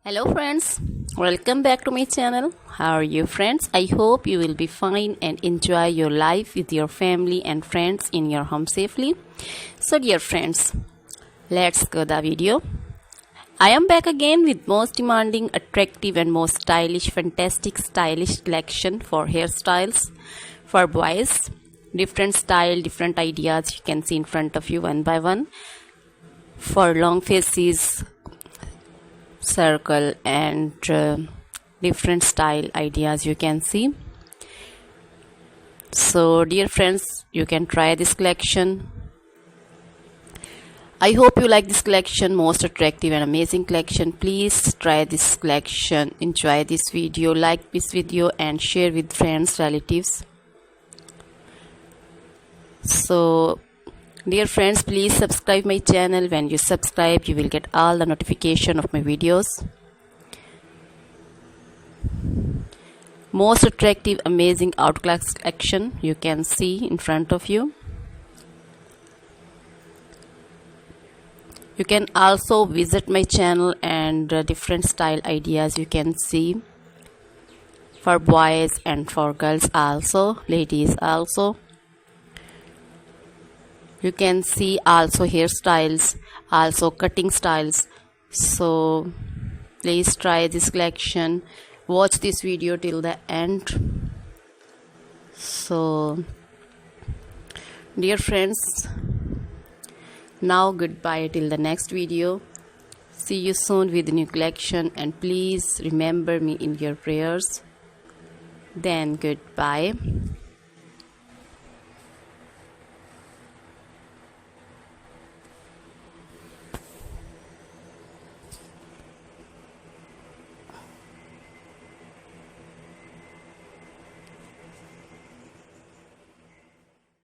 Hello friends, welcome back to my channel. How are you friends? I hope you will be fine and enjoy your life with your family and friends in your home safely. So dear friends, let's go the video. I am back again with most demanding, attractive and most stylish, fantastic stylish collection for hairstyles for boys. Different style, different ideas you can see in front of you one by one. For long faces, circle and different style ideas you can see. So dear friends, you can try this collection. I hope you like this collection, most attractive and amazing collection. Please try this collection, enjoy this video, like this video and share with friends, relatives. So dear friends, please subscribe my channel. When you subscribe, you will get all the notification of my videos. Most attractive, amazing outclass collection you can see in front of you. You can also visit my channel and different style ideas you can see for boys and for girls also, ladies also. You can see also hairstyles, also cutting styles. So please try this collection. Watch this video till the end. So dear friends, now goodbye till the next video. See you soon with a new collection and please remember me in your prayers. Then goodbye.